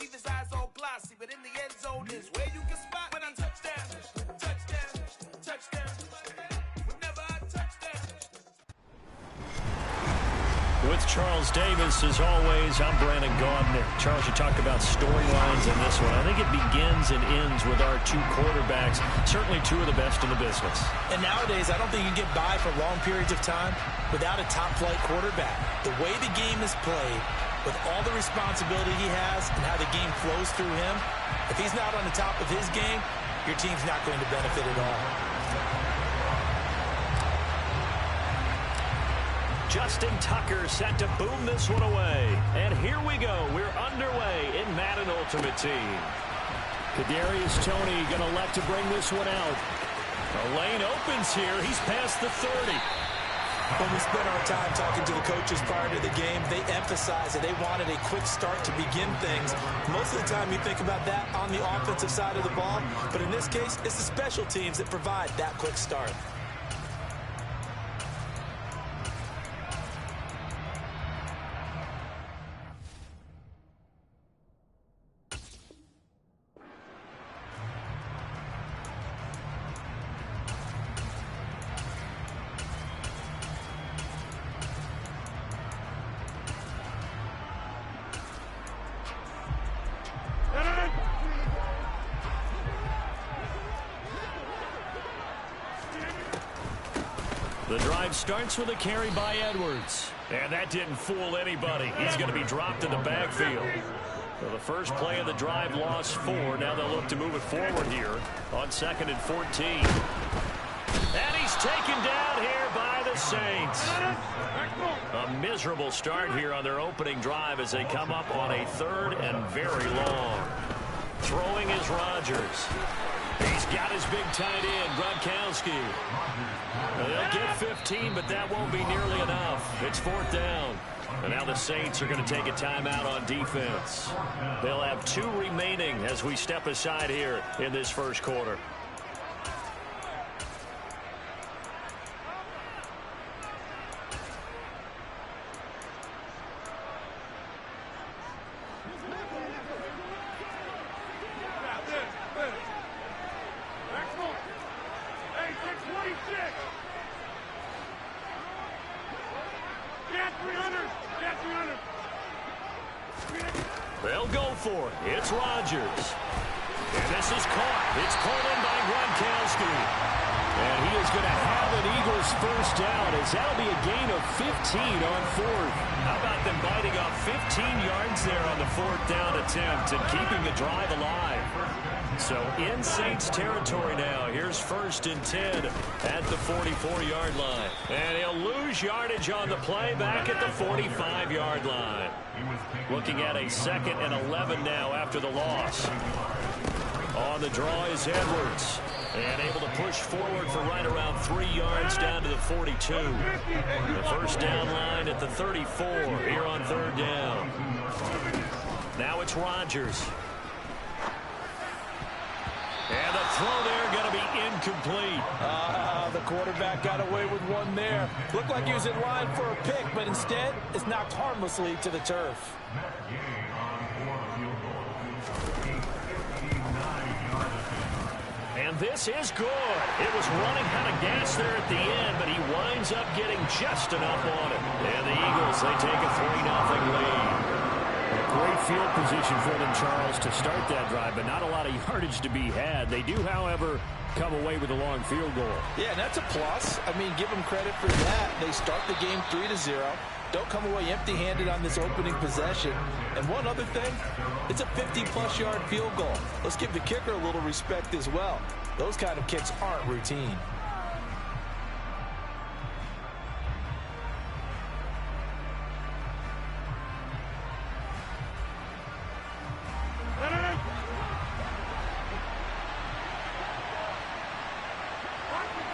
keep his eyes all glossy, but in the end zone is where you can spot when I touchdown, touchdown, touchdown. Whenever I touchdown. With Charles Davis, as always, I'm Brandon Gaudner. Charles, you talked about storylines in this one. I think it begins and ends with our two quarterbacks, certainly two of the best in the business. And nowadays, I don't think you can get by for long periods of time without a top-flight quarterback. The way the game is played, with all the responsibility he has and how the game flows through him, if he's not on the top of his game, your team's not going to benefit at all. Justin Tucker set to boom this one away. And here we go. We're underway in Madden Ultimate Team. Kadarius Toney going to elect to bring this one out. The lane opens here. He's past the 30. When we spent our time talking to the coaches prior to the game, they emphasized that they wanted a quick start to begin things. Most of the time you think about that on the offensive side of the ball, but in this case, it's the special teams that provide that quick start. The drive starts with a carry by Edwards. And that didn't fool anybody. He's going to be dropped in the backfield. So the first play of the drive lost 4. Now they'll look to move it forward here on 2nd and 14. And he's taken down here by the Saints. A miserable start here on their opening drive as they come up on a 3rd and very long. Throwing is Rodgers. He's got his big tight end, Gronkowski. They'll get 15, but that won't be nearly enough. It's 4th down. And now the Saints are going to take a timeout on defense. They'll have 2 remaining as we step aside here in this first quarter. They'll go for it. It's Rodgers. And this is caught. It's pulled in by Gronkowski. And he is going to have an Eagles first down as that'll be a gain of 15 on 4th. How about them biting off 15 yards there on the 4th down attempt and keeping the drive alive? So in Saints territory now. Here's 1st and 10 at the 44-yard line. And he'll lose yardage on the play back at the 45-yard line. Looking at a 2nd and 11 now after the loss. On the draw is Edwards. And able to push forward for right around 3 yards down to the 42. The first down line at the 34 here on 3rd down. Now it's Rodgers. And the throw there going to be incomplete. The quarterback got away with one there. Looked like he was in line for a pick, but instead it's knocked harmlessly to the turf. And this is good. It was running out of gas there at the end, but he winds up getting just enough on it. And the Eagles, they take a 3-0 lead. A great field position for them, Charles, to start that drive, but not a lot of yardage to be had. They do, however, come away with a long field goal. Yeah, that's a plus. I mean, give them credit for that. They start the game 3-0. Don't come away empty-handed on this opening possession. And one other thing, it's a 50-plus yard field goal. Let's give the kicker a little respect as well. Those kind of kicks aren't routine.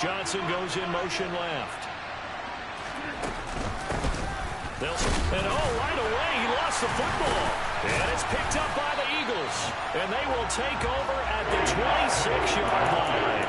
Johnson goes in motion left. And right away, he lost the football. And it's picked up by the Eagles. And they will take over at the 26-yard line.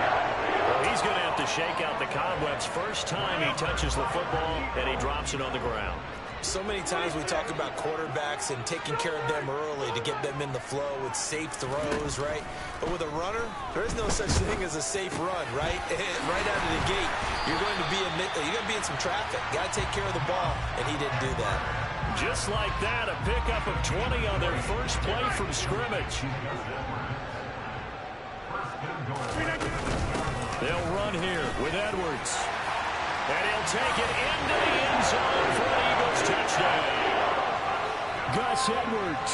Well, he's going to have to shake out the cobwebs first time he touches the football, and he drops it on the ground. So many times we talk about quarterbacks and taking care of them early to get them in the flow with safe throws, right? But with a runner, there is no such thing as a safe run, right? Right out of the gate, you're going to be in some traffic. Got to take care of the ball, and he didn't do that. Just like that, a pickup of 20 on their first play from scrimmage. They'll run here with Edwards. And he'll take it into the end zone for an Eagles touchdown. Gus Edwards,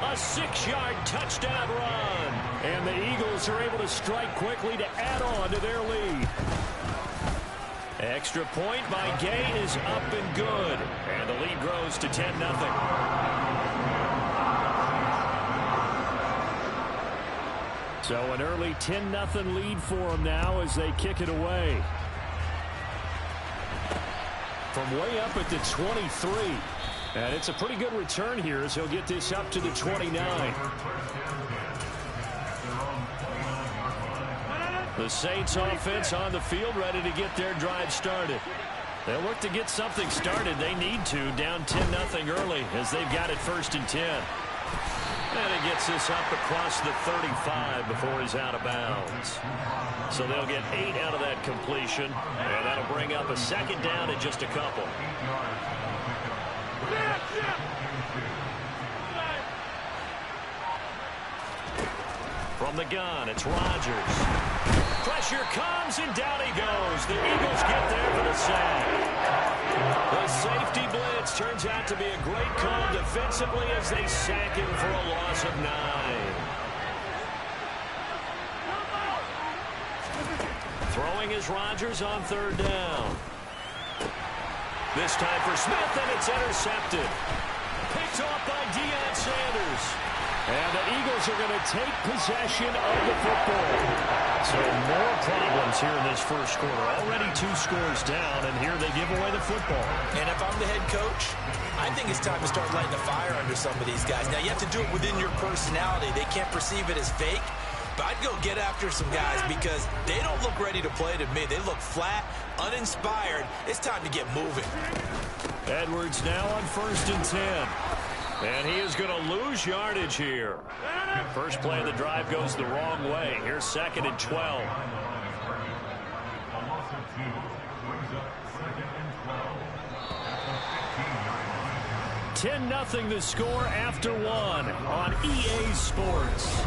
a 6-yard touchdown run. And the Eagles are able to strike quickly to add on to their lead. Extra point by Gay is up and good. And the lead grows to 10-0. So an early 10-0 lead for them now as they kick it away. From way up at the 23. And it's a pretty good return here as he'll get this up to the 29. The Saints offense on the field ready to get their drive started. They'll look to get something started. They need to, down 10-0 early as they've got it 1st and 10. And he gets this up across the 35 before he's out of bounds. So they'll get 8 out of that completion, and that'll bring up a 2nd down in just a couple. From the gun, it's Rodgers. Pressure comes, and down he goes. The Eagles get there for the sack. The safety blitz turns out to be a great call defensively as they sack him for a loss of 9. Throwing is Rodgers on 3rd down. This time for Smith, and it's intercepted. Picked off by Deion Sanders. And the Eagles are going to take possession of the football. So more problems here in this first quarter. Already 2 scores down, and here they give away the football. And if I'm the head coach, I think it's time to start lighting a fire under some of these guys. Now, you have to do it within your personality. They can't perceive it as fake. But I'd go get after some guys because they don't look ready to play to me. They look flat, uninspired. It's time to get moving. Edwards now on 1st and 10. And he is going to lose yardage here. First play of the drive goes the wrong way. Here's 2nd and 12. $10-0 the score after 1 on EA Sports.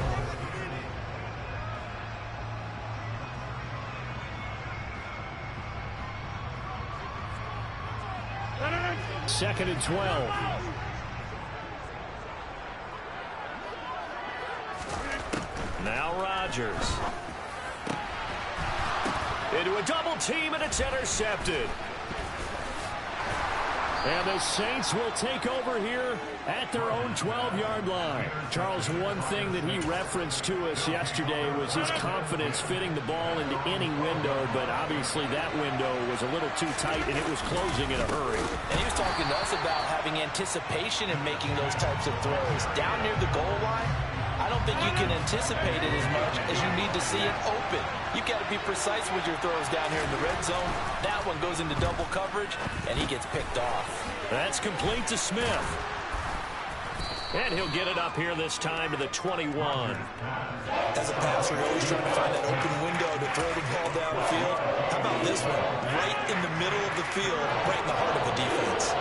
Second and 12. Now Rodgers. Into a double team, and it's intercepted. And the Saints will take over here at their own 12-yard line. Charles, one thing that he referenced to us yesterday was his confidence fitting the ball into any window, but obviously that window was a little too tight, and it was closing in a hurry. And he was talking to us about having anticipation in making those types of throws. Down near the goal line, I don't think you can anticipate it as much as you need to see it open. You've got to be precise with your throws down here in the red zone. That one goes into double coverage, and he gets picked off. That's complete to Smith. And he'll get it up here this time to the 21. As a passer, you're always trying to find that open window to throw the ball downfield. How about this one? Right in the middle of the field, right in the heart of the defense.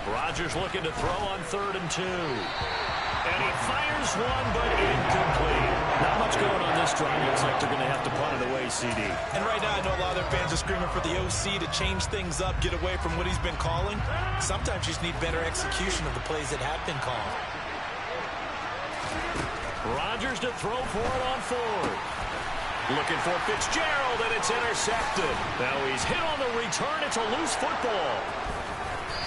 Rodgers looking to throw on 3rd and 2. And he fires one, but incomplete. Not much going on this drive. Looks like they're going to have to punt it away, CD. And right now, I know a lot of their fans are screaming for the OC to change things up, get away from what he's been calling. Sometimes you just need better execution of the plays that have been called. Rodgers to throw for it on 4th. Looking for Fitzgerald, and it's intercepted. Now he's hit on the return. It's a loose football.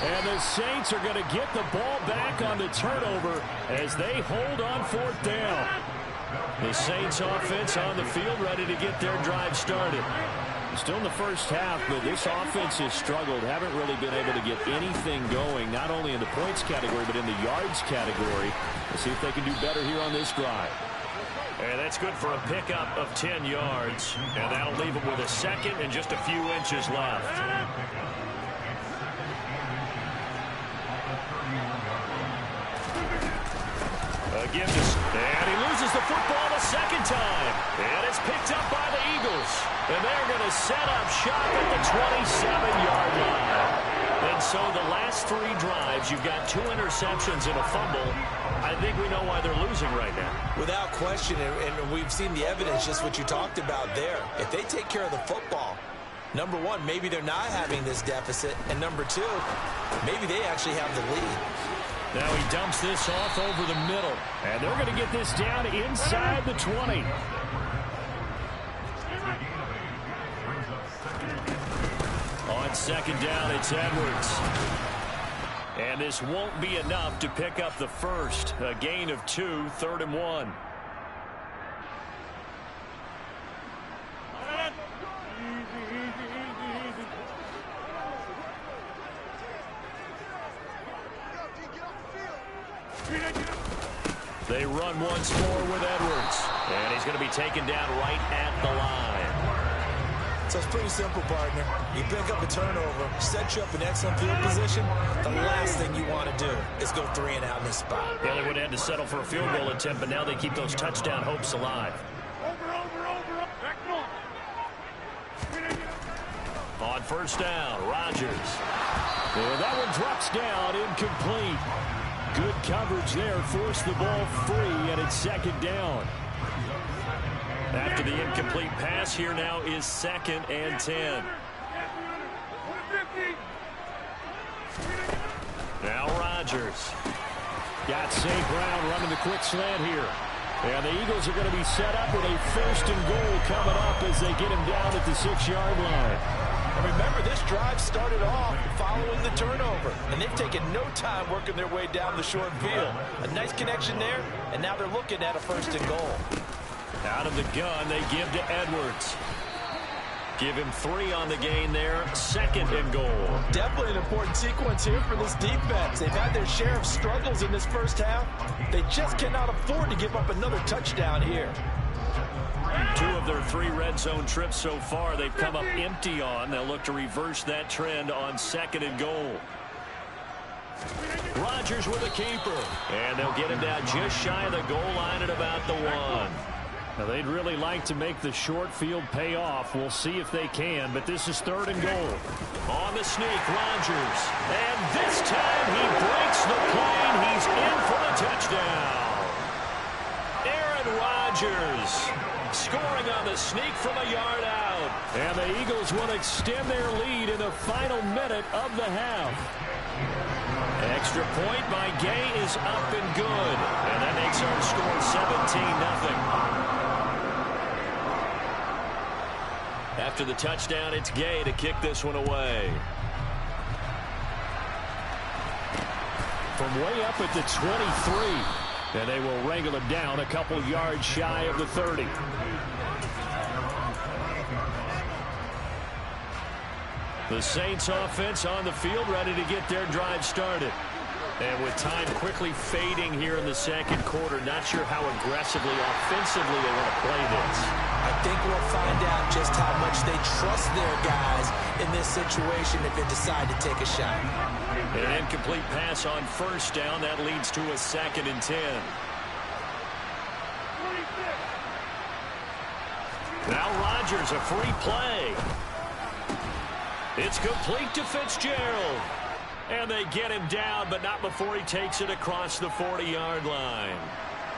And the Saints are going to get the ball back on the turnover as they hold on 4th down. The Saints offense on the field ready to get their drive started. Still in the first half, but this offense has struggled. Haven't really been able to get anything going, not only in the points category, but in the yards category. We'll see if they can do better here on this drive. And that's good for a pickup of 10 yards. And that'll leave them with a second and just a few inches left. Again, and he loses the football a second time. And it's picked up by the Eagles. And they're going to set up shop at the 27-yard line. And so the last 3 drives, you've got 2 interceptions and a fumble. I think we know why they're losing right now. Without question, and we've seen the evidence, just what you talked about there. If they take care of the football, number one, maybe they're not having this deficit. And number two, maybe they actually have the lead. Now he dumps this off over the middle. And they're going to get this down inside the 20. On second down, it's Edwards. And this won't be enough to pick up the first. A gain of 2, 3rd and 1. They run once more with Edwards. And he's going to be taken down right at the line. So it's pretty simple, partner. You pick up a turnover, set you up in excellent field position. The last thing you want to do is go 3 and out in this spot. Yeah, they would have had to settle for a field goal attempt, but now they keep those touchdown hopes alive. On first down, Rodgers. And that one drops down, incomplete. Good coverage there, forced the ball free, and it's second down. After the incomplete pass, here now is 2nd and 10. Now Rodgers. Got St. Brown running the quick slant here. And the Eagles are going to be set up with a 1st and goal coming up as they get him down at the 6-yard line. And remember, this drive started off following the turnover. And they've taken no time working their way down the short field. A nice connection there, and now they're looking at a 1st and goal. Out of the gun, they give to Edwards. Give him 3 on the gain there. 2nd and goal. Definitely an important sequence here for this defense. They've had their share of struggles in this first half. They just cannot afford to give up another touchdown here. 2 of their 3 red zone trips so far, they've come up empty on. They'll look to reverse that trend on 2nd and goal. Rodgers with a keeper. And they'll get him down just shy of the goal line at about the 1. Now, they'd really like to make the short field pay off. We'll see if they can, but this is 3rd and goal. On the sneak, Rodgers. And this time he breaks the plane. He's in for the touchdown. Aaron Rodgers scoring on the sneak from a yard out. And the Eagles will extend their lead in the final minute of the half. Extra point by Gay is up and good. And that makes our score 17-0. After the touchdown, it's Gay to kick this one away. From way up at the 23. And they will wrangle him down a couple yards shy of the 30. The Saints offense on the field, ready to get their drive started. And with time quickly fading here in the 2nd quarter, not sure how aggressively, offensively they want to play this. I think we'll find out just how much they trust their guys in this situation if they decide to take a shot. An incomplete pass on first down. That leads to a 2nd and 10. Now Rodgers, a free play. It's complete to Fitzgerald. And they get him down, but not before he takes it across the 40-yard line.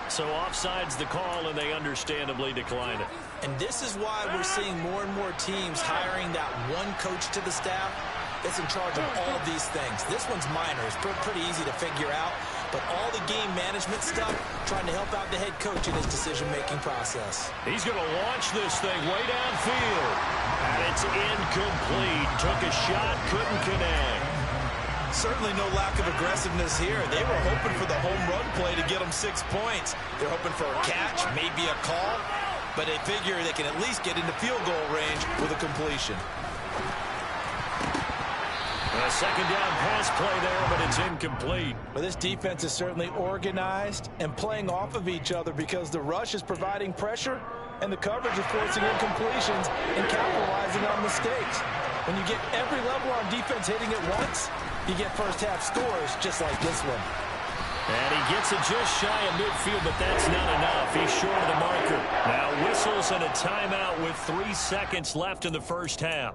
So offside's the call, and they understandably decline it. And this is why we're seeing more and more teams hiring that one coach to the staff that's in charge of all these things. This one's minor. It's pretty easy to figure out. But all the game management stuff, trying to help out the head coach in his decision-making process. He's going to launch this thing way downfield. And it's incomplete. Took a shot, couldn't connect. Certainly no lack of aggressiveness here. They were hoping for the home run play to get them 6 points. They're hoping for a catch, maybe a call. but they figure they can at least get into field goal range with a completion. A second down pass play there, but it's incomplete. Well, this defense is certainly organized and playing off of each other because the rush is providing pressure and the coverage is forcing incompletions and capitalizing on mistakes. When you get every level on defense hitting at once, you get first half scores just like this one. And he gets it just shy of midfield, but that's not enough. He's short of the marker. Now whistles and a timeout with 3 seconds left in the first half.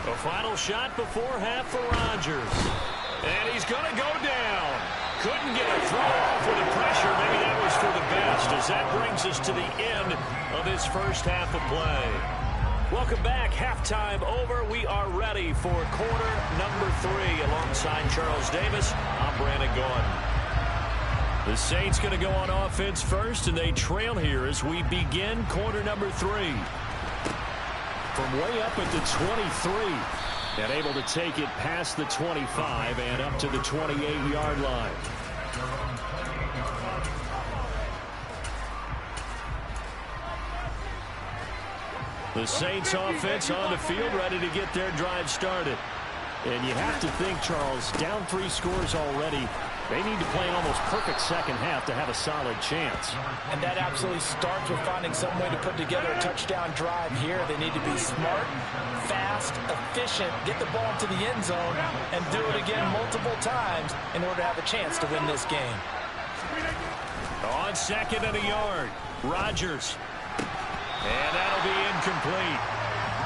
A final shot before half for Rodgers. And he's going to go down. Couldn't get a throw off with the pressure. Maybe that was for the best, as that brings us to the end of this first half of play. Welcome back. Halftime over. We are ready for quarter number 3. Alongside Charles Davis, I'm Brandon Gordon. The Saints going to go on offense first, and they trail here as we begin quarter number 3. From way up at the 23, and able to take it past the 25 and up to the 28-yard line. The Saints offense on the field, ready to get their drive started. And you have to think, Charles, down 3 scores already. They need to play an almost perfect second half to have a solid chance. And that absolutely starts with finding some way to put together a touchdown drive here. They need to be smart, fast, efficient, get the ball to the end zone, and do it again multiple times in order to have a chance to win this game. On second and a yard, Rodgers. And that'll be incomplete.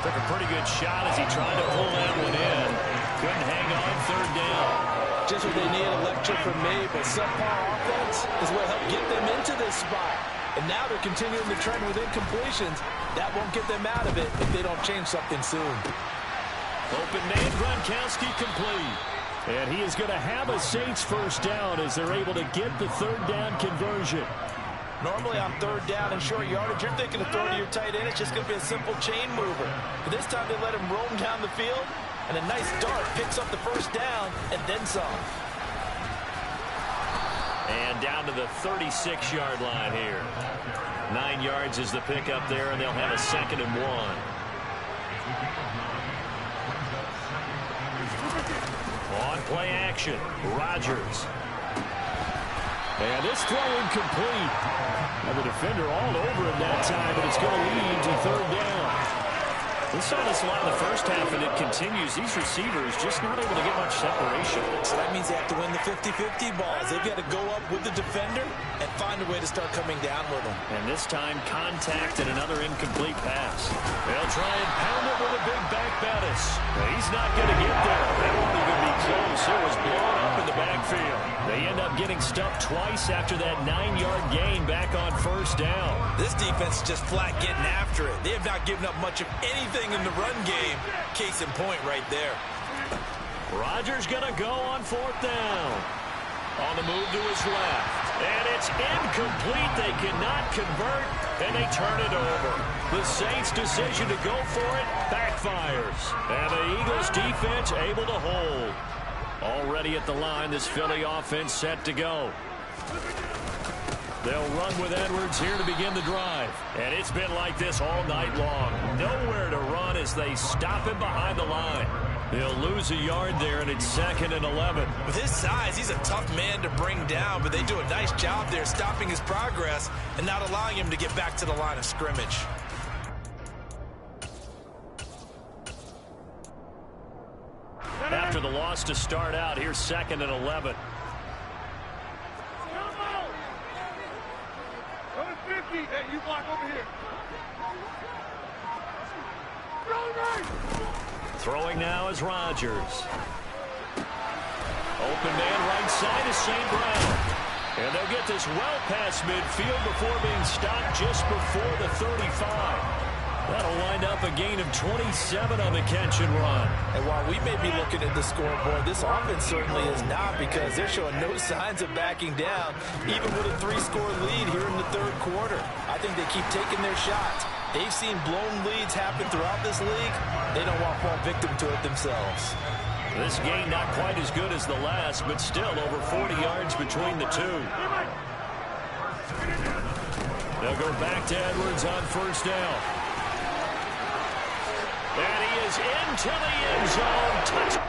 Took a pretty good shot as he tried to pull that one in. Couldn't hang on third down. Just what they need, electric from me, but subpar offense is what helped get them into this spot. And now they're continuing the trend with incompletions. That won't get them out of it if they don't change something soon. Open man, Gronkowski complete. And he is going to have a Saints first down as they're able to get the third down conversion. Normally on third down and short yardage, you're thinking of throwing to your tight end. It's just going to be a simple chain mover. But this time they let him roam down the field. And a nice dart picks up the first down and then some. And down to the 36-yard line here. 9 yards is the pickup there, and they'll have a 2nd and 1. On play action, Rodgers. And this throw incomplete. And the defender all over him that time, but it's going to lead to third down. We saw this a lot in the first half, and it continues. These receivers just not able to get much separation. So that means they have to win the 50-50 balls. They've got to go up with the defender and find a way to start coming down with them. And this time, contact and another incomplete pass. They'll try and pound it with a big back Bettis. He's not going to get there. That won't even be close. It was blown up in the backfield. They end up getting stuffed twice after that 9-yard gain back on first down. This defense is just flat getting after it. They have not given up much of anything in the run game. Case in point right there. Rodgers going to go on 4th down. On the move to his left. And it's incomplete. They cannot convert, and they turn it over. The Saints' decision to go for it backfires. And the Eagles' defense able to hold. Already at the line, this Philly offense set to go. They'll run with Edwards here to begin the drive. And it's been like this all night long. Nowhere to run as they stop him behind the line. They'll lose a yard there, and it's 2nd and 11. With his size, he's a tough man to bring down, but they do a nice job there stopping his progress and not allowing him to get back to the line of scrimmage. After the loss to start out, here's 2nd and 11. Hey, you block over here. Throwing now is Rodgers. Open man right side is St. Brown. And they'll get this well past midfield before being stopped just before the 35. That'll wind up a gain of 27 on the catch and run. And while we may be looking at the scoreboard, this offense certainly is not, because they're showing no signs of backing down, even with a 3-score lead here in the third quarter. I think they keep taking their shots. They've seen blown leads happen throughout this league. They don't want to fall victim to it themselves. This game not quite as good as the last, but still over 40 yards between the two. They'll go back to Edwards on first down. And he is into the end zone. Touch.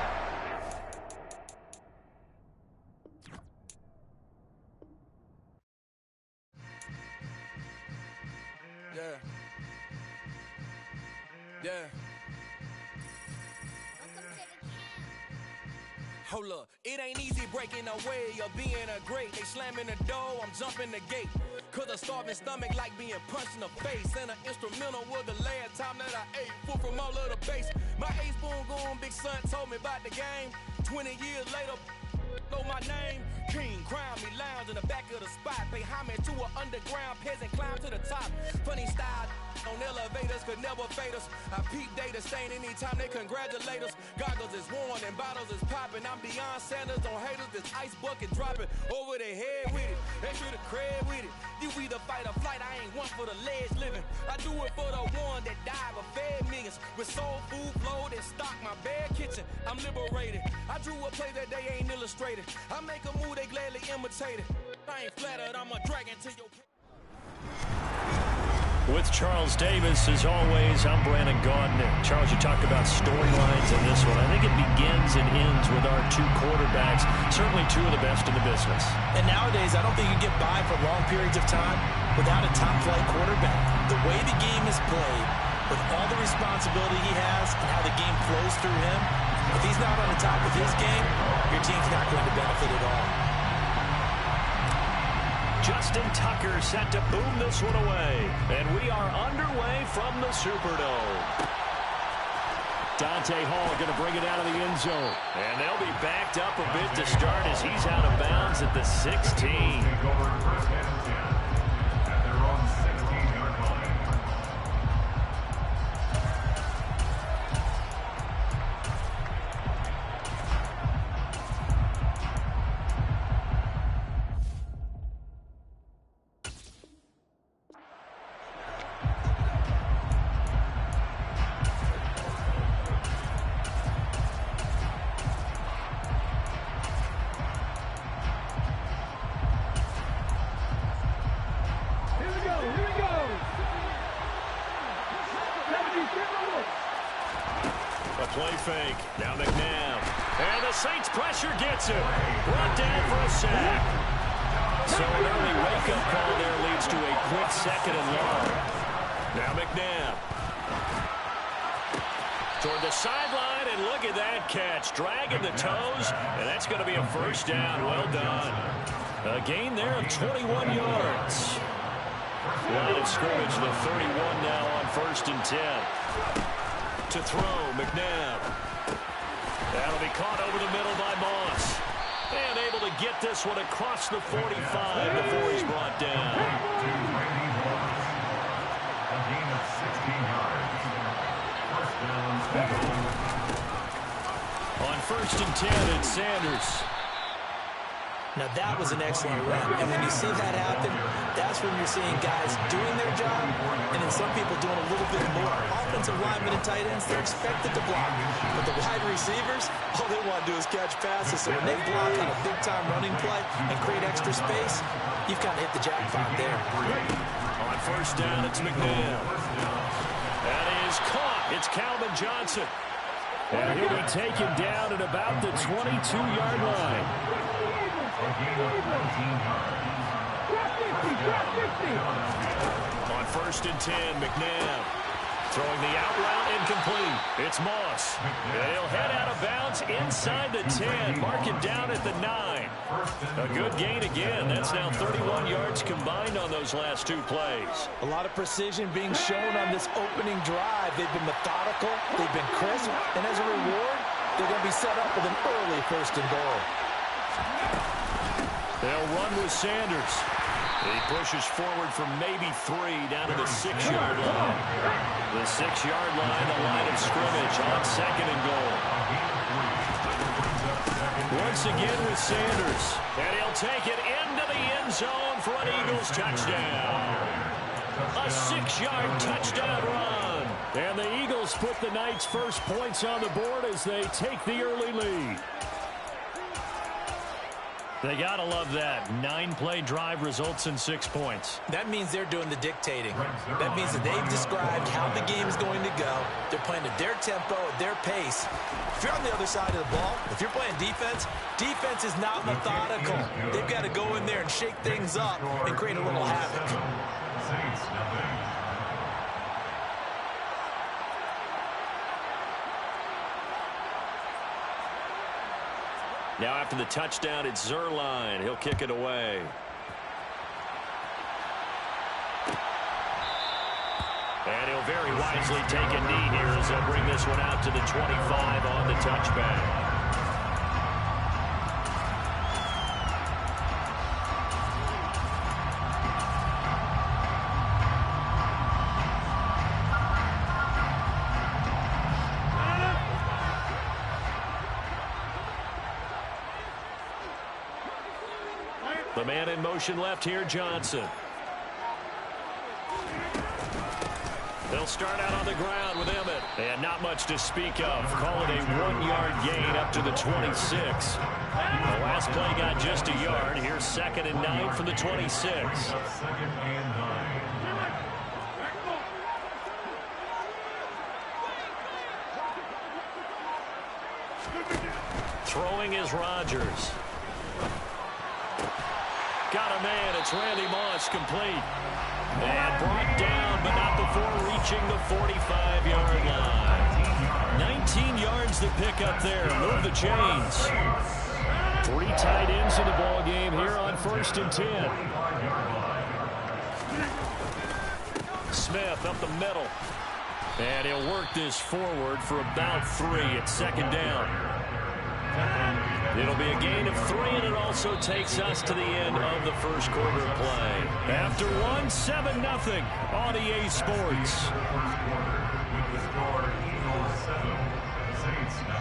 Yeah. Hold up, it ain't easy breaking away or being a great. They slamming the door, I'm jumping the gate. Cause a starving stomach like being punched in the face. And an instrumental was the last time that I ate food from all of the base. My A-spoon going, big son told me about the game. 20 years later, know my name. King, crown me, lounge in the back of the spot. Pay homage to an underground peasant, climb to the top. Funny style on elevators could never fade us. I peep data stain anytime they congratulate us. Goggles is worn and bottles is popping. I'm beyond Sanders on haters, this ice bucket dropping over their head with it. They should have cred with it. You either fight or flight, I ain't one for the ledge living. I do it for the one that died but fed millions. With soul food flowed and stocked my bare kitchen. I'm liberated. I drew a play that they ain't illustrated. I make a move, they gladly imitate it. I ain't flattered, I'm a dragon to your... With Charles Davis, as always, I'm Brandon Gaudin. Charles, you talked about storylines in this one. I think it begins and ends with our two quarterbacks, certainly two of the best in the business. And nowadays, I don't think you get by for long periods of time without a top-flight quarterback. The way the game is played, with all the responsibility he has and how the game flows through him, if he's not on the top of his game, your team's not going to benefit at all. Justin Tucker set to boom this one away. And we are underway from the Superdome. Dante Hall going to bring it out of the end zone. And they'll be backed up a bit to start as he's out of bounds at the 16. Play fake. Now McNabb. And the Saints pressure gets him. Brought down for a sack. So an early wake-up call there leads to a quick second and long. Now McNabb. Toward the sideline, and look at that catch. Dragging the toes, and that's going to be a first down. Well done. A gain there of 21 yards. Line of scrimmage, the 31 now on 1st and 10. To throw, McNabb. That'll be caught over the middle by Moss. And able to get this one across the 45 before he's brought down. A gain of 16 yards. First down. On 1st and 10, it's Sanders. Now, that was an excellent run. And when you see that happen, that's when you're seeing guys doing their job and then some people doing a little bit more. Offensive linemen and tight ends, they're expected to block. But the wide receivers, all they want to do is catch passes. So when they block on a big-time running play and create extra space, you've kind of hit the jackpot there. On 1st down, it's McNabb. That is caught. It's Calvin Johnson. And he'll be taken down at about the 22-yard line. A gain of 14 yards. On 1st and 10, McNabb throwing the out route incomplete. It's Moss. And he'll head out of bounds inside the 10, marking down at the 9. A good gain again. That's now 31 yards combined on those last two plays. A lot of precision being shown on this opening drive. They've been methodical, they've been crisp, and as a reward, they're going to be set up with an early 1st and goal. They'll run with Sanders. He pushes forward for maybe 3 down to the 6-yard line. The 6-yard line, the line of scrimmage on 2nd and goal. Once again with Sanders. And he'll take it into the end zone for an Eagles touchdown. A 6-yard touchdown run. And the Eagles put the Knights' first points on the board as they take the early lead. They got to love that. 9-play drive results in 6 points. That means they're doing the dictating. That means that they've described how the game is going to go. They're playing at their tempo, at their pace. If you're on the other side of the ball, if you're playing defense, defense is not methodical. They've got to go in there and shake things up and create a little havoc. Now after the touchdown, it's Zerline. He'll kick it away. And he'll very wisely take a knee here as they'll bring this one out to the 25 on the touchback. The man in motion left here, Johnson. They'll start out on the ground with Emmett. And not much to speak of. Call it a 1-yard gain up to the 26. The last play got just a yard. Here's 2nd and 9 from the 26. Throwing is Rodgers. Got a man. It's Randy Moss, complete. And brought down, but not before reaching the 45-yard line. 19 yards to pick up there. Move the chains. 3 tight ends in the ball game here on 1st and 10. Smith up the middle. And he'll work this forward for about 3 at 2nd down. It'll be a gain of 3, and it also takes us to the end of the first quarter of play. After 1, 7-0 on EA Sports. With the score, Eagles 7, Saints 0.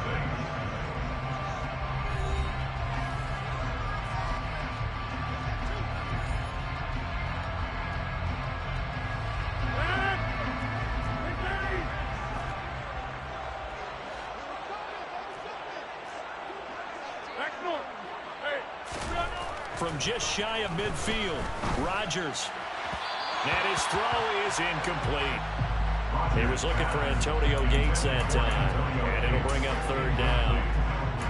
From just shy of midfield, Rodgers. And his throw is incomplete. He was looking for Antonio Gates that time. And it'll bring up 3rd down.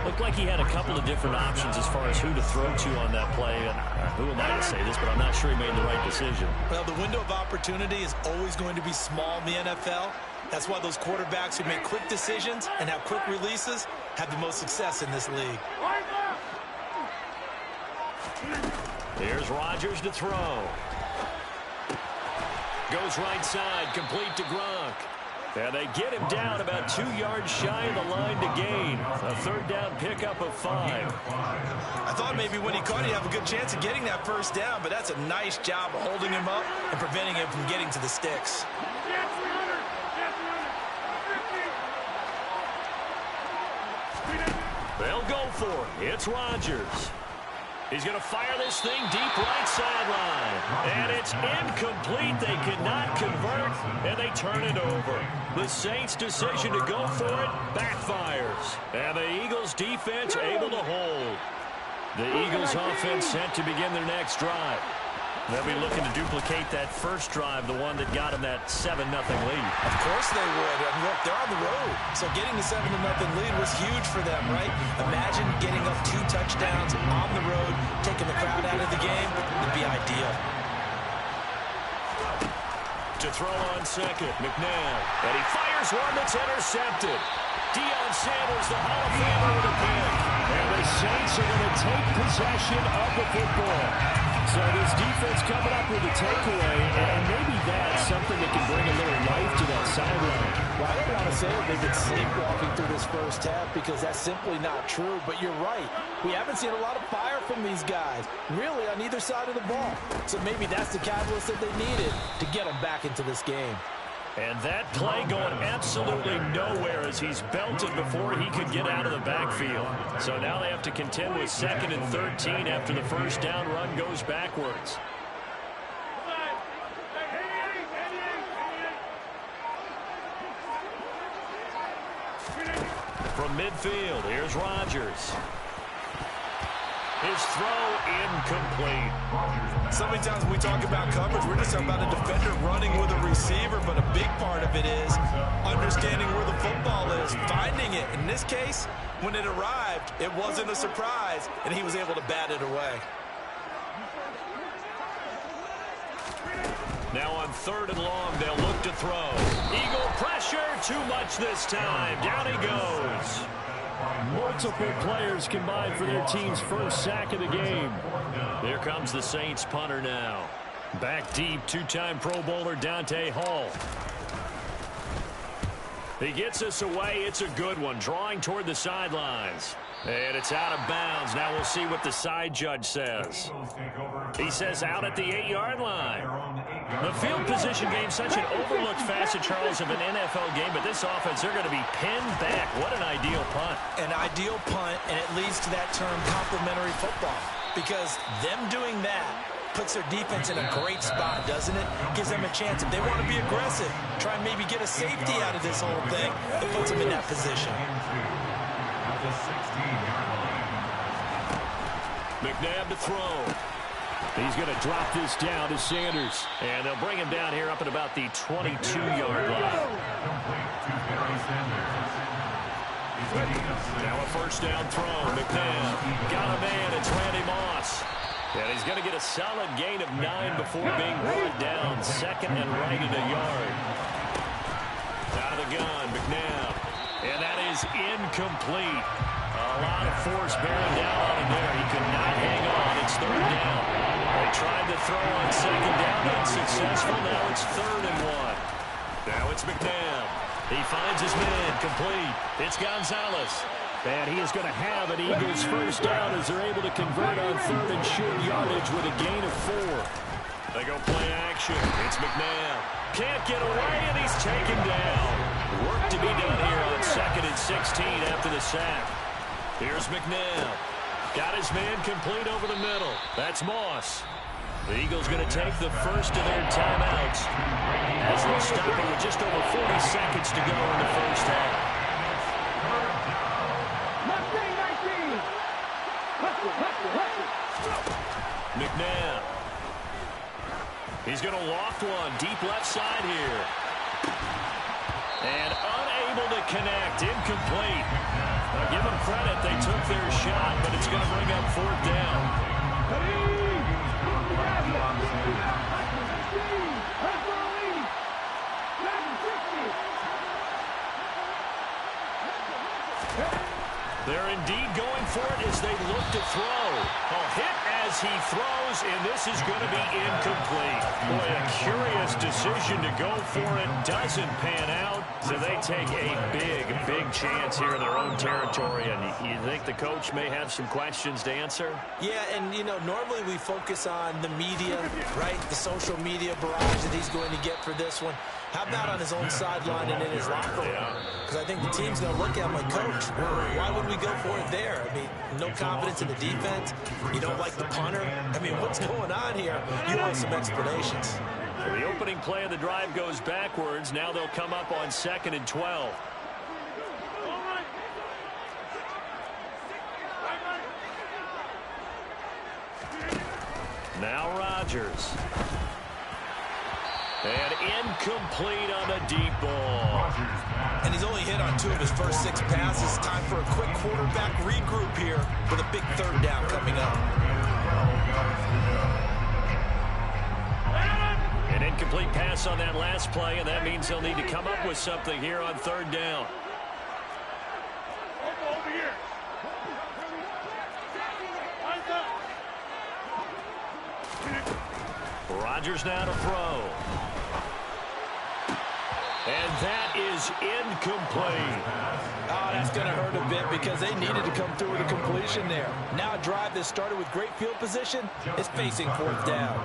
Looked like he had a couple of different options as far as who to throw to on that play. And who am I to say this, but I'm not sure he made the right decision. Well, the window of opportunity is always going to be small in the NFL. That's why those quarterbacks who make quick decisions and have quick releases have the most success in this league. Here's Rodgers to throw. Goes right side, complete to Gronk. And they get him down about 2 yards shy of the line to gain. A 3rd down pickup of 5. I thought maybe when he caught it, he'd have a good chance of getting that 1st down, but that's a nice job of holding him up and preventing him from getting to the sticks. They'll go for it. It's Rodgers. He's going to fire this thing deep right sideline. And it's incomplete. They cannot convert, and they turn it over. The Saints' decision to go for it backfires. And the Eagles' defense able to hold. The Eagles' offense set to begin their next drive. They'll be looking to duplicate that first drive, the one that got them that 7-0 lead. Of course they would. And look, they're on the road. So getting the 7-0 lead was huge for them, right? Imagine getting up 2 touchdowns on the road, taking the crowd out of the game. It'd be ideal. To throw on second, McNabb. And he fires one that's intercepted. Deion Sanders, the Hall of Famer, with a pick. And the Saints are going to take possession of the football. So this defense coming up with a takeaway, and maybe that's something that can bring a little life to that sideline. Well, I don't want to say that they've been sleepwalking through this first half because that's simply not true, but you're right. We haven't seen a lot of fire from these guys, really on either side of the ball. So maybe that's the catalyst that they needed to get them back into this game. And that play going absolutely nowhere as he's belted before he could get out of the backfield. So now they have to contend with 2nd and 13 after the first down run goes backwards. From midfield, here's Rodgers. His throw incomplete. So many times when we talk about coverage, we're just talking about a defender running with a receiver, but a big part of it is understanding where the football is, finding it. In this case, when it arrived, it wasn't a surprise, and he was able to bat it away. Now on 3rd and long, they'll look to throw. Eagle pressure, too much this time. Down he goes. Multiple players combined for their team's first sack of the game. Here comes the Saints punter now. Back deep, 2-time Pro Bowler Dante Hall. He gets us away. It's a good one, drawing toward the sidelines. And it's out of bounds. Now we'll see what the side judge says. He says out at the 8-yard line. The field position game, such an overlooked facet, Charles, of an NFL game, but this offense, they're going to be pinned back. What an ideal punt. An ideal punt, and it leads to that term complementary football, because them doing that puts their defense in a great spot, doesn't it? Gives them a chance. If they want to be aggressive, try and maybe get a safety out of this whole thing, it puts them in that position. McNabb to throw. He's going to drop this down to Sanders. And they'll bring him down here up at about the 22-yard line. Now a first down throw. McNabb got a man. It's Randy Moss. And he's going to get a solid gain of 9 before being brought down. 2nd and right at a yard. Out of the gun, McNabb. And that is incomplete. A lot of force bearing down on him there. He could not hang on. It's 3rd down. They tried to throw on 2nd down, unsuccessful. Now it's 3rd and 1. Now it's McNabb. He finds his man, complete. It's Gonzalez. And he is going to have an Eagles first down as they're able to convert on 3rd and short yardage with a gain of 4. They go play action. It's McNabb. Can't get away, and he's taken down. Work to be done here on 2nd and 16 after the sack. Here's McNabb. Got his man complete over the middle. That's Moss. The Eagles going to take the first of their timeouts as they'll stop it with just over 40 seconds to go in the first half. McNabb. He's going to loft one. Deep left side here. And unable to connect. Incomplete. Now give them credit. They took their shot, but it's going to bring up 4th down. They're indeed going for it as they look to throw. A hit as he throws, and this is going to be incomplete. Boy, a curious decision to go for it. Doesn't pan out, so they take a big chance here in their own territory. And you think the coach may have some questions to answer? Yeah, and, you know, normally we focus on the media, right? The social media barrage that he's going to get for this one. How about on his own sideline and in his locker room? Because I think the team's going to look at him like, Coach, why would we go for it there? I mean, no confidence in the defense. You don't like the punter. I mean, what's going on here? You want some explanations. So the opening play of the drive goes backwards. Now they'll come up on 2nd and 12. Now Rodgers. And incomplete on the deep ball. And he's only hit on 2 of his first 6 passes. Time for a quick quarterback regroup here with a big 3rd down coming up. An incomplete pass on that last play, and that means they'll need to come up with something here on 3rd down. Rodgers now to throw. And that is incomplete. Oh, that's going to hurt a bit because they needed to come through with a completion there. Now a drive that started with great field position is facing 4th down.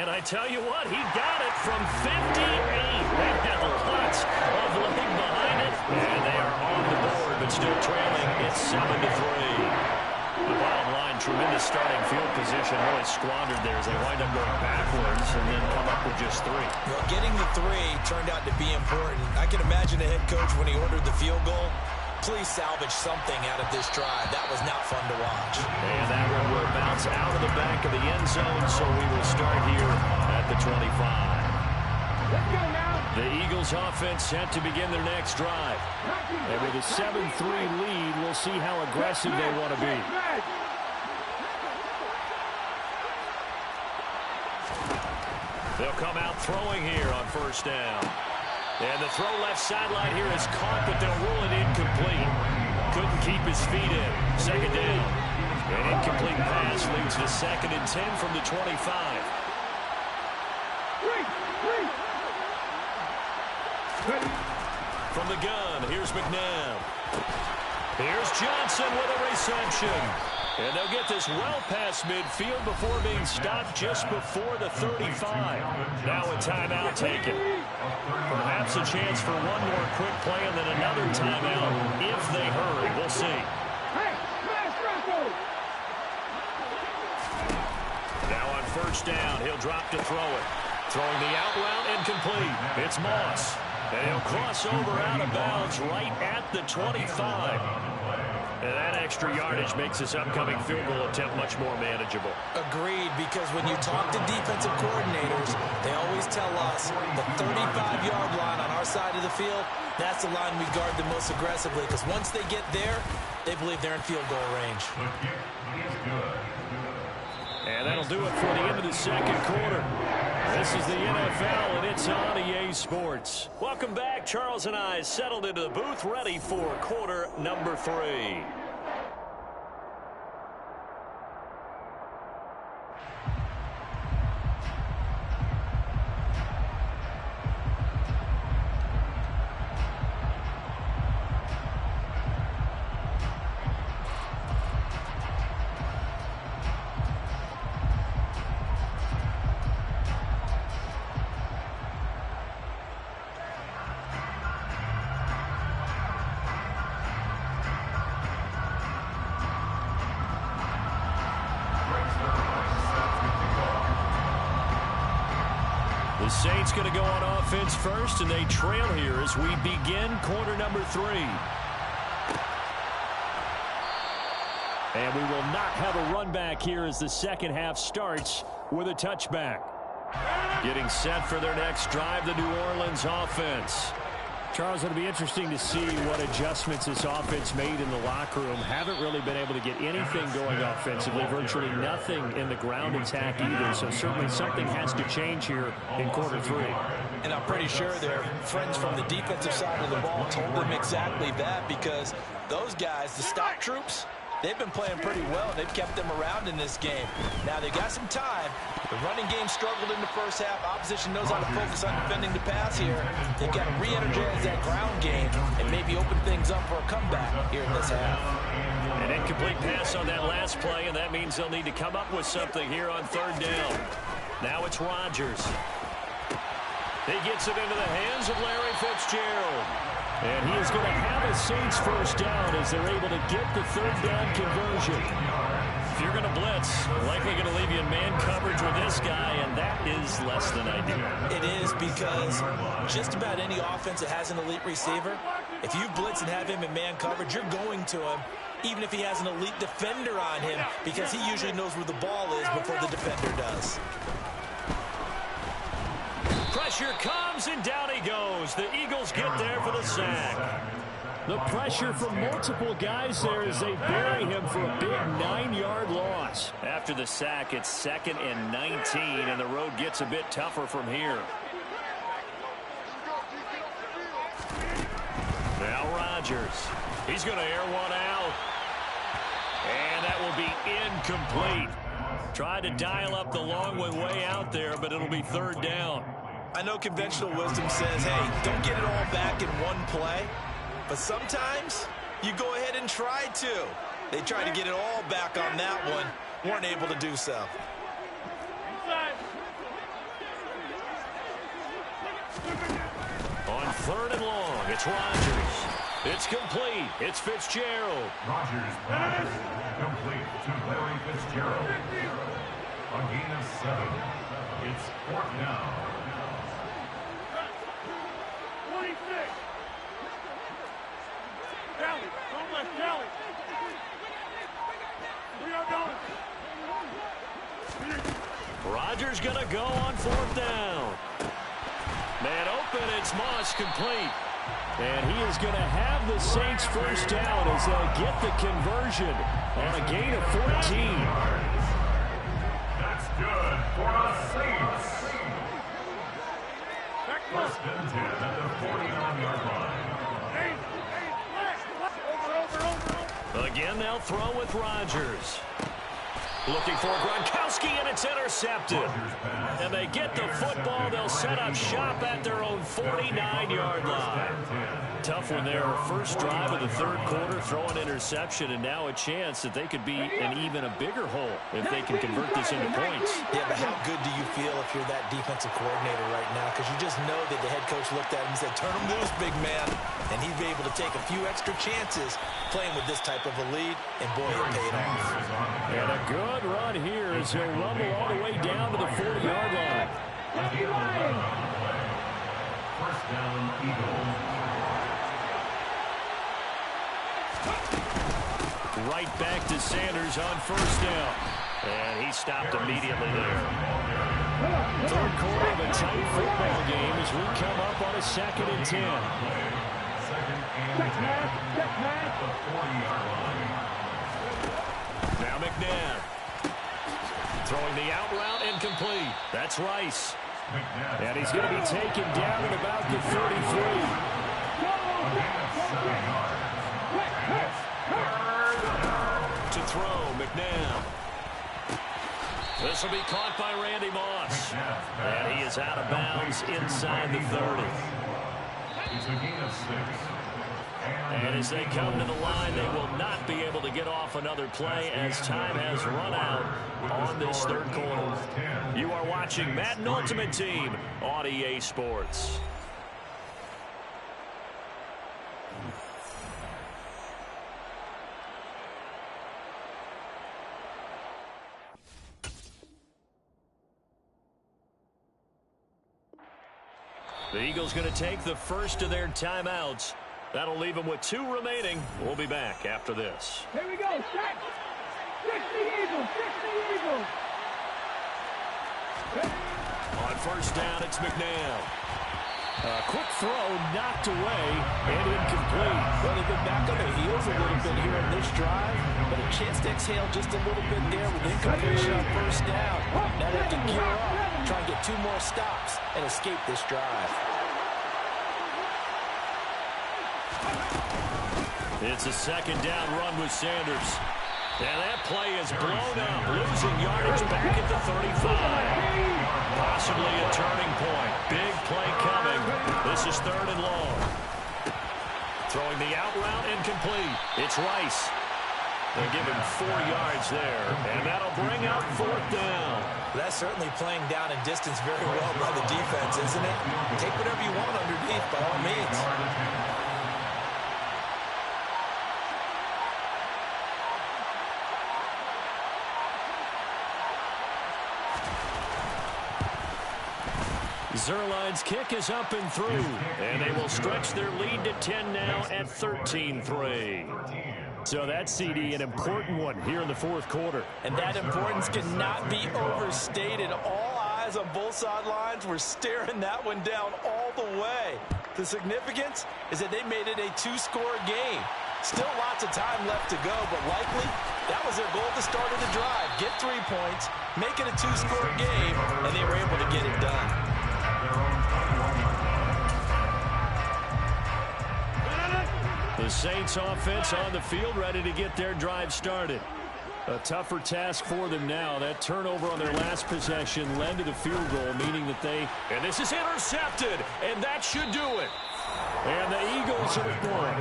And I tell you what, he got it from 58. They had lots of leg behind it. And they are on the board, but still trailing. It's 7-3. The bottom line, tremendous starting field position, really squandered there as they wind up going backwards and then come up with just 3. Well, getting the 3 turned out to be important. I can imagine the head coach when he ordered the field goal. Please salvage something out of this drive. That was not fun to watch. And that one will bounce out of the back of the end zone, so we will start here at the 25. Let's go now. The Eagles offense set to begin their next drive. And with a 7-3 lead, we'll see how aggressive they want to be. They'll come out throwing here on first down. And the throw left sideline here is caught, but they'll rule it incomplete. Couldn't keep his feet in. Second down. An incomplete pass leads to 2nd and 10 from the 25. From the gun, here's McNabb. Here's Johnson with a reception. And they'll get this well past midfield before being stopped just before the 35. Now a timeout taken. Perhaps a chance for one more quick play and then another timeout if they hurry. We'll see. Now on first down, he'll drop to throw it. Throwing the out route incomplete. It's Moss. And he'll cross over out of bounds right at the 25. And that extra yardage makes this upcoming field goal attempt much more manageable. Agreed, because when you talk to defensive coordinators, they always tell us the 35-yard line on our side of the field, that's the line we guard the most aggressively, because once they get there, they believe they're in field goal range. And that'll do it for the end of the second quarter. This is the NFL, and it's on EA Sports. Welcome back. Charles and I settled into the booth, ready for quarter number 3. Saints going to go on offense first, and they trail here as we begin quarter number 3. And we will not have a run back here as the second half starts with a touchback. Getting set for their next drive, the New Orleans offense. Charles, it'll be interesting to see what adjustments this offense made in the locker room. Haven't really been able to get anything going offensively, virtually nothing in the ground attack either. So certainly something has to change here in quarter 3. And I'm pretty sure their friends from the defensive side of the ball told them exactly that, because those guys, the stock troops, they've been playing pretty well. They've kept them around in this game. Now, they've got some time. The running game struggled in the first half. Opposition knows how to focus on defending the pass here. They've got to re-energize that ground game and maybe open things up for a comeback here in this half. An incomplete pass on that last play, and that means they'll need to come up with something here on third down. Now it's Rodgers. He gets it into the hands of Larry Fitzgerald. And he is going to have a Saints first down as they're able to get the third down conversion. If you're going to blitz, likely going to leave you in man coverage with this guy, and that is less than ideal. It is, because just about any offense that has an elite receiver, if you blitz and have him in man coverage, you're going to him, even if he has an elite defender on him, because he usually knows where the ball is before the defender does. Pressure comes, and down he goes. The Eagles get there for the sack. The pressure from multiple guys there as they bury him for a big 9-yard loss. After the sack, it's 2nd and 19, and the road gets a bit tougher from here. Now Rodgers. He's going to air one out. And that will be incomplete. Tried to dial up the long one way out there, but it'll be third down. I know conventional wisdom says, hey, don't get it all back in one play. But sometimes you go ahead and try to. They tried to get it all back on that one. Weren't able to do so. On 3rd and long, it's Rodgers. It's complete. It's Fitzgerald. Rodgers pass complete to Larry Fitzgerald. A gain of 7. It's 4th down. 26. Kelly, don't let Kelly. We are going. Rodgers going to go on 4th down. Man open, it's Moss complete. And he is going to have the Saints first down as they get the conversion on a gain of 14. That's good for the Saints. First and 10 at the 49-yard line. Again, they'll throw with Rodgers. Looking for Gronkowski, and it's intercepted. And they get the football. They'll set up shop at their own 49-yard line. Tough one there. First drive of the 3rd quarter, throw an interception, and now a chance that they could be in even a bigger hole if they can convert this into points. Yeah, but how good do you feel if you're that defensive coordinator right now? Because you just know that the head coach looked at him and said, turn him loose, big man. And he'd be able to take a few extra chances playing with this type of a lead, and boy, it paid off. And a good run here as he'll rumble all the way down to the 40-yard line. First down, Eagles. Right back to Sanders on 1st down. And he stopped immediately there. 3rd quarter of a tight football game as we come up on a 2nd and 10. 2nd and 10 at the 40-yard line. Now McNabb. Throwing the out route incomplete. That's Rice. And he's going to be taken down at about the 33. To throw, McNabb. This will be caught by Randy Moss. And he is out of bounds inside the 30. It's a gain of 6. And as they come to the line, they will not be able to get off another play as time has run out on this 3rd quarter. You are watching Madden Ultimate Team on EA Sports. The Eagles going to take the first of their timeouts. That'll leave them with 2 remaining. We'll be back after this. Here we go. Set. 60 Eagles. 60 Eagles. On 1st down, it's McNabb. A quick throw knocked away and incomplete. Well, they've been back on their heels a little bit here in this drive, but a chance to exhale just a little bit there with incompletion on 1st down. Now they have to gear up, try and get 2 more stops and escape this drive. It's a 2nd down run with Sanders. And that play is blown up, losing yardage back at the 35. Possibly a turning point. Big play coming. This is 3rd and long. Throwing the out route incomplete. It's Rice. They give him 4 yards there, and that'll bring up 4th down. That's certainly playing down in distance very well by the defense, isn't it? Take whatever you want underneath, by all means. Zerline's kick is up and through, and they will stretch their lead to 10 now at 13-3. So that's, CD, an important one here in the 4th quarter. And that importance cannot be overstated. All eyes on both sidelines were staring that one down all the way. The significance is that they made it a 2-score game. Still lots of time left to go, but likely that was their goal at the start of the drive. Get 3 points, make it a 2-score game, and they were able to get it done. The Saints offense on the field, ready to get their drive started. A tougher task for them now. That turnover on their last possession led to the field goal, meaning that they... And this is intercepted, and that should do it. And the Eagles are born.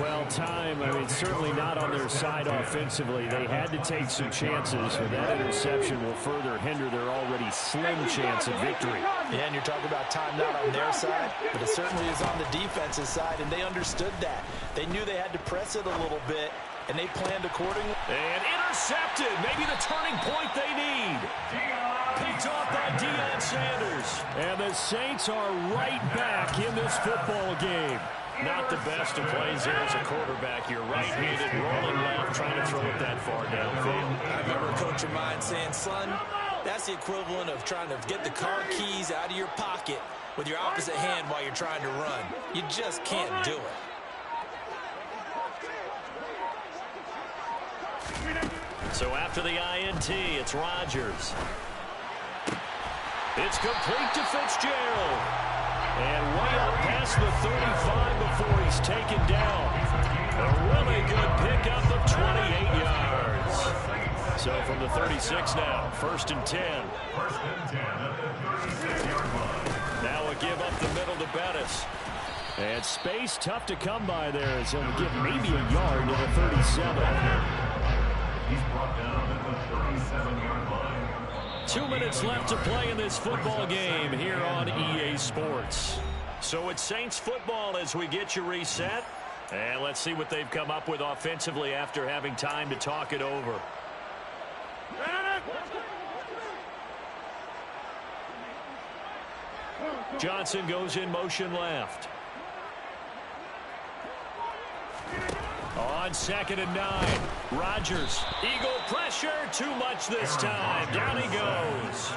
Well, time, certainly not on their side offensively. They had to take some chances, but that interception will further hinder their already slim chance of victory. Yeah, and you're talking about time not on their side, but it certainly is on the defensive side, and they understood that. They knew they had to press it a little bit, and they planned accordingly. And intercepted. Maybe the turning point they need. Picked off by Deion Sanders. And the Saints are right back in this football game. Not the best of plays there as a quarterback. You're right-handed, rolling left, trying to throw it that far downfield. I remember a coach of mine saying, son, that's the equivalent of trying to get the car keys out of your pocket with your opposite hand while you're trying to run. You just can't do it. So after the INT, it's Rodgers. It's complete to Fitzgerald. And way up past the 35 before he's taken down. A really good pickup of 28 yards. So from the 36 now, 1st and 10. Now a give up the middle to Bettis. And space tough to come by there as he'll give maybe a yard to the 37. He's brought down at the 37-yard line. 2 minutes left to play in this football game here on EA Sports. So it's Saints football as we get you reset. And let's see what they've come up with offensively after having time to talk it over. Johnson goes in motion left. On 2nd and 9, Rodgers. Eagle pressure, too much this time. Down he goes.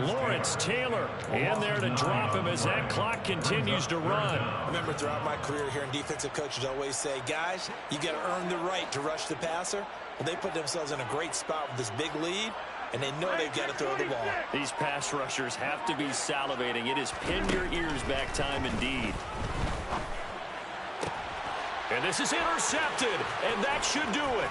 Lawrence Taylor in there to drop him as that clock continues to run. I remember throughout my career here in defensive coaches always say, guys, you got to earn the right to rush the passer. Well, they put themselves in a great spot with this big lead, and they know they've got to throw the ball. These pass rushers have to be salivating. It is pin your ears back time indeed. And this is intercepted, and that should do it.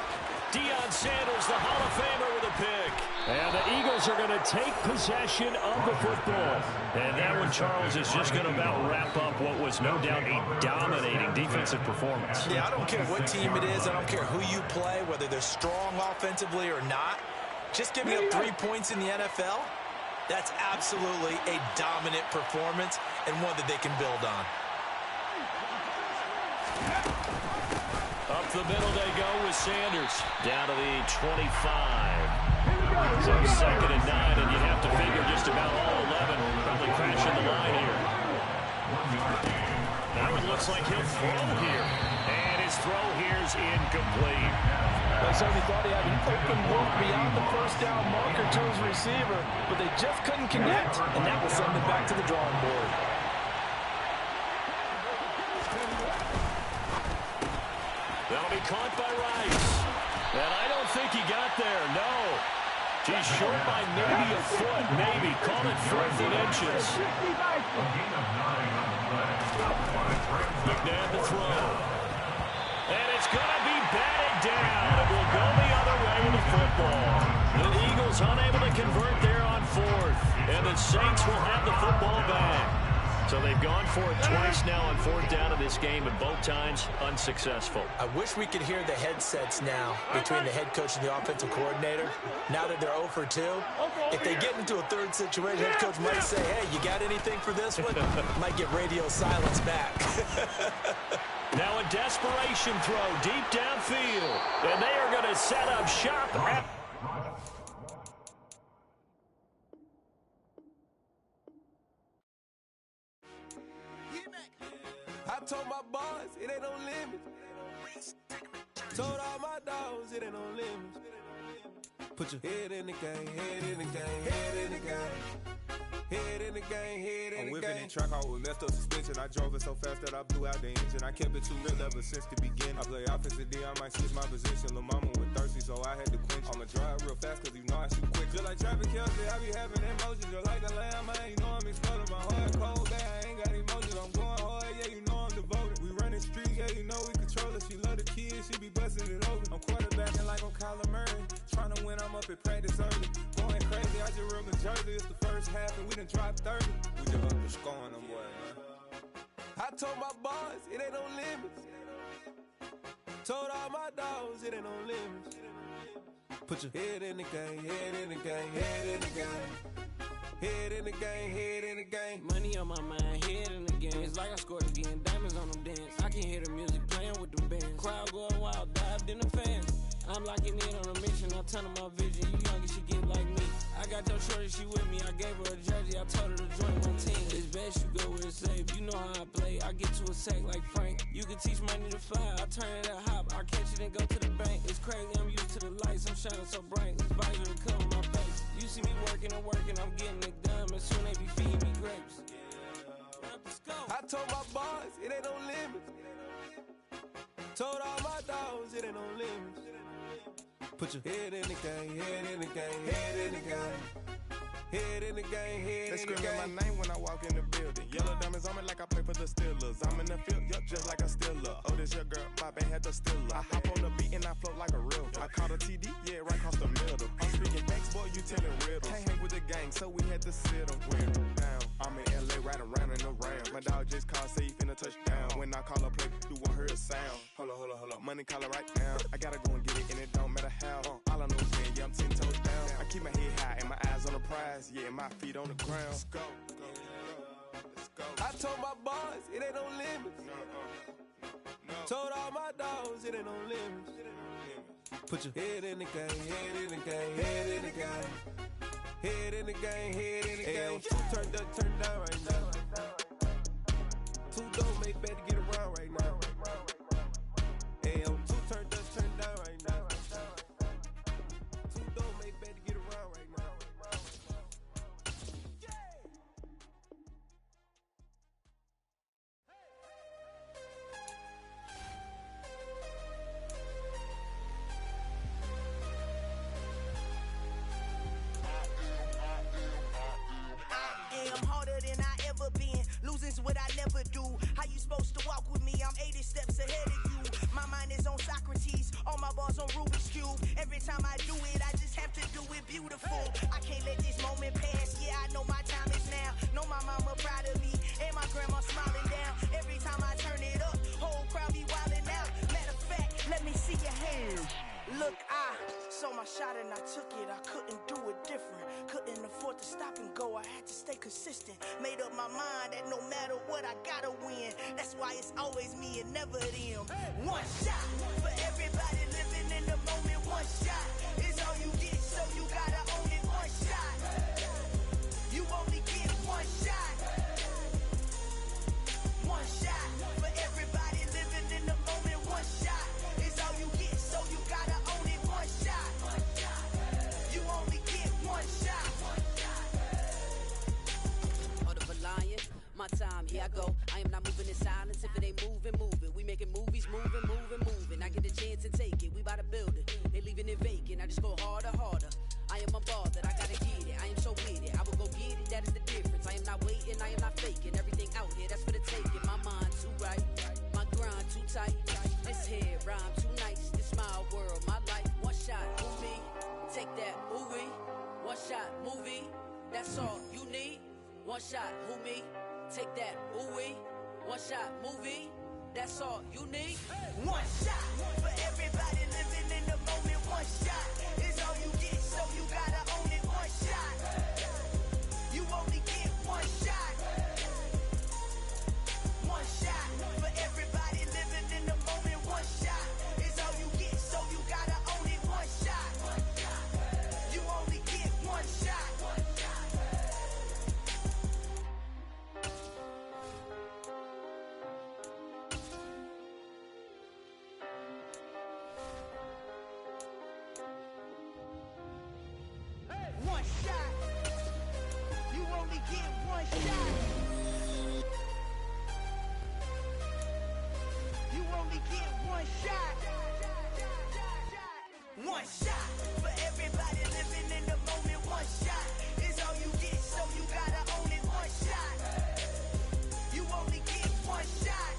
Deion Sanders, the Hall of Famer, with a pick. And the Eagles are going to take possession of the football. And that one, Charles, is just going to about wrap up what was no doubt a dominating defensive performance. Yeah, I don't care what team it is. I don't care who you play, whether they're strong offensively or not. Just giving up 3 points in the NFL, that's absolutely a dominant performance and one that they can build on. Up the middle they go with Sanders. Down to the 25. So 2nd and 9, and you'd have to figure just about all 11 probably crashing the line here. Now it looks like he'll throw here. And his throw here's incomplete. They certainly thought he had an open look beyond the first down marker to his receiver, but they just couldn't connect, and that will send them back to the drawing board. That'll be caught by Rice. And I don't think he got there, no. He's short by maybe a foot, maybe. Call it 4th and inches. McNabb to throw. And it's going to be batted down. It will go the other way with the football. The Eagles unable to convert there on 4th. And the Saints will have the football back. So they've gone for it twice now on 4th down in this game, and both times unsuccessful. I wish we could hear the headsets now between the head coach and the offensive coordinator. Now that they're 0 for 2, if they get into a third situation, head coach might say, hey, you got anything for this one? Might get radio silence back. Now a desperation throw deep downfield, and they are going to set up shop at... I told my boys it ain't no limit. Told all my dogs it ain't no limit. Put your head in the game, head in the game, head in the game. Head in the game, head in the game. I'm whipping in track out with messed up suspension. I drove it so fast that I blew out the engine. I kept it too lit ever since the beginning. I play offensive D, I might switch my position. Lil' mama was thirsty, so I had to quench. I'ma drive real fast, cause you know I shoot quick. Just like traffic Kelsey, I be having emotions. Just like the lamb, man, you know I'm exploding. My heart cold, bad, I ain't got emotions. I'm going hard, yeah, you know I'm devoted. We running streets, yeah, you know we control it. She love the kids, she be busting it over. I'm quarterbacking like I'm Kyler Murray. Trying to win, I'm up at practice early. Going crazy, I just rubbed the jersey. It's the first half, and we done dropped 30. We just up the scoring them, boy, man. I I told my boys, it ain't no limits. Told all my dogs, it ain't no limits. Put your head in the game, head in the game, head in the game. Head in the game, head in the game. Money on my mind, head in the game. It's like I scored again, diamonds on them dance. I can hear the music playing with them bands. Crowd going wild, dived in the fans. I'm locking in on a mission, I'm turning my vision. You young and she get like me. I got your shorty, she with me. I gave her a jersey, I told her to join my team. It's best you go where it's safe. You know how I play, I get to a sack like Frank. You can teach money to fly, I turn it at hop. I catch it and go to the bank. It's crazy, I'm used to the lights, I'm shining so bright. This visor to cover my face. You see me working and working, I'm getting it done. And soon they be feeding me grapes. I told my boys, it ain't no limits. Told all my dogs, it ain't no limits. Put your head in the game, head in the game, head in the game. Head in the game, head in the game. They screaming my name when I walk in the building. Yellow diamonds on me like I play for the Steelers. I'm in the field, yup, just like a Steeler. Oh, this your girl, my band had the Steeler. I hop on the beat and I float like a river. I caught a TD, yeah, right across the middle. I'm speaking banks, boy, you telling riddles. Can't hang with the gang, so we had to sit them down. I'm in LA, right around in the round. My dog just called, say he finna touch down. When I call a play, you won't hear a sound. Hold up, money call it right now. I gotta go and get it, and it don't matter how. All I know is that, yeah, I'm 10 toes down. I keep my head high and my eyes on the prize. Yeah, and my feet on the ground. Let's go. I told my boys, it ain't no limits. Told all my dogs, it ain't no limits. Put your head in the game, head in the game, head in the game. Head in the game, head in the game. Two turned up, turned down right now. Two doors make better get around right now. Hey, two turned up, turned down right now. Two doors make better get around right now. Losing's what I never do. How you supposed to walk with me? I'm 80 steps ahead of you. My mind is on Socrates, all my bars on Rubik's Cube. Every time I do it, I just have to do it beautiful. I can't let this moment pass. Yeah, I know my time is now. Know my mama proud of me, and my grandma smiling down. Every time I turn it up, whole crowd be wilding out. Matter of fact, let me see your hands. Look, I saw my shot and I took it. I couldn't do it different. Couldn't afford to stop and go. I had to stay consistent. Made up my mind that no matter what, I gotta win. That's why it's always me and never them. One shot for everybody living in the moment. One shot is all you get, so you gotta own it. One shot. You only get one shot. One shot for everybody living in the moment. One shot is all you get, so you gotta own it. One shot. You only get one shot. Order of a lion, my time, here I go. I am not moving in silence. If it ain't moving, moving. We making movies, moving, moving, moving. I get a chance and take it. We bout to build it. They leaving it vacant. I just go harder, harder. I am a ball that I gotta get it. I am so with it. I will go get it. That is the difference. I am not waiting. I am not faking. Everything out here, that's for the taking. My mind too right. My grind too tight. This head rhyme too nice. This my world, my life. One shot, movie. Take that, movie. One shot, movie. That's all you need. One shot, who me? Take that, ooh-wee. One shot, movie. That's all you need. One shot for everybody living in the moment. One shot is all you get, so you gotta own it. One shot. You only get one shot. One shot for everybody living in the moment. One shot is all you get, so you gotta own it. One shot. You only get one shot. One shot. You only get one shot. You only get one shot. One shot for everybody living in the moment. One shot is all you get, so you gotta own it. One shot. You only get one shot.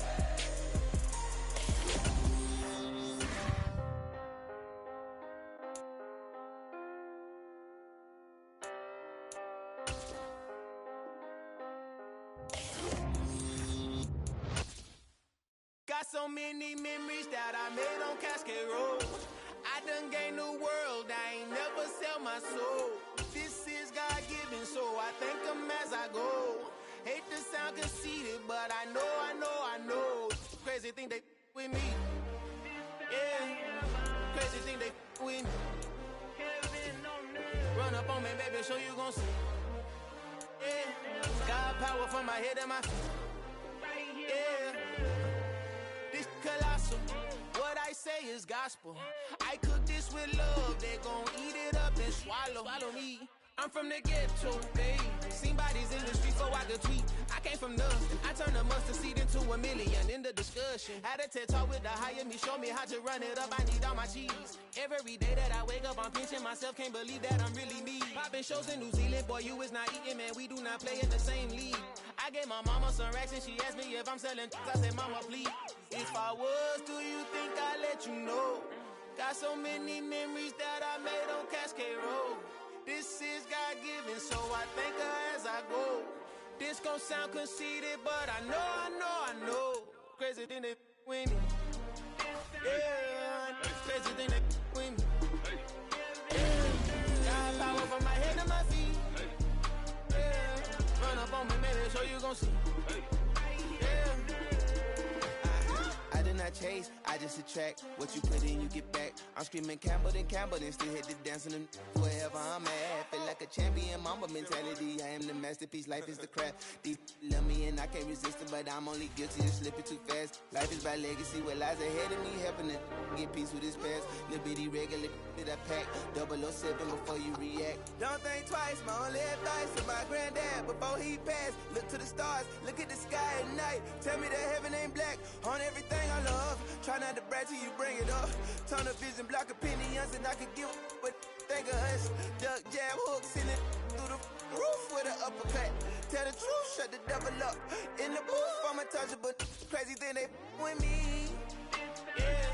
many memories that I made on Cascade Road. I done gained the world, I ain't never sell my soul. This is God-given, so I thank him as I go. Hate to sound conceited, but I know. Crazy thing they with me. Yeah, crazy thing they with me. Run up on me, baby, so you gon' see. Yeah, God power from my head and my feet. Yeah, this colossal. What I say is gospel. I cook this with love. They gon' eat it up and swallow me. I'm from the ghetto, babe. Seen bodies in the streets so I could tweet. I came from nothing. I turned a mustard seed into a million in the discussion. Had a TED talk with the higher me, show me how to run it up. I need all my cheese. Every day that I wake up, I'm pinching myself. Can't believe that I'm really me. Popping shows in New Zealand, boy, you is not eating, man. We do not play in the same league. I gave my mama some racks and she asked me if I'm selling. I said, mama, please. If I was, do you think I'd let you know? Got so many memories that I made on Cascade Road. This is God-given, so I thank her as I go. This gon' sound conceited, but I know. Crazy thing they with me. Yeah, crazy thing they with me. Yeah, got power from my head to my feet. Yeah, run up on me, baby, so you gon' see. Yeah. I did not chase, I just attract. What you put in, you get back. I'm screaming Campbell, then still hit the dance and wherever I'm at. Feel like a champion, mama mentality. I am the masterpiece, life is the crap. Deep love me and I can't resist it, but I'm only guilty of slipping too fast. Life is by legacy, what lies ahead of me, helping to get peace with his past. Little bitty regular that I pack, 007 before you react. Don't think twice, my only advice to my granddad before he passed. Look to the stars, look at the sky at night. Tell me that heaven ain't black on everything I love. Try not to brag till you bring it up. Tunnel vision, block opinions, and I could give but think of us. Duck jab hooks in it through the roof with an uppercut. Tell the truth, shut the devil up. In the booth, I'm untouchable. Crazy thing they with me. Yeah,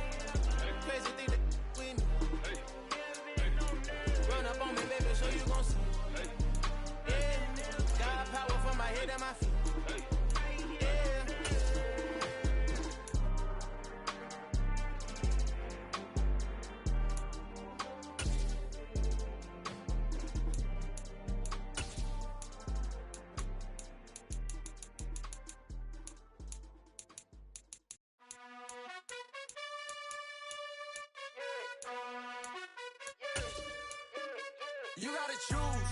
crazy thing they with me. Run up on me, baby, so you gon' see. Yeah, got power from my head and my feet. You gotta choose.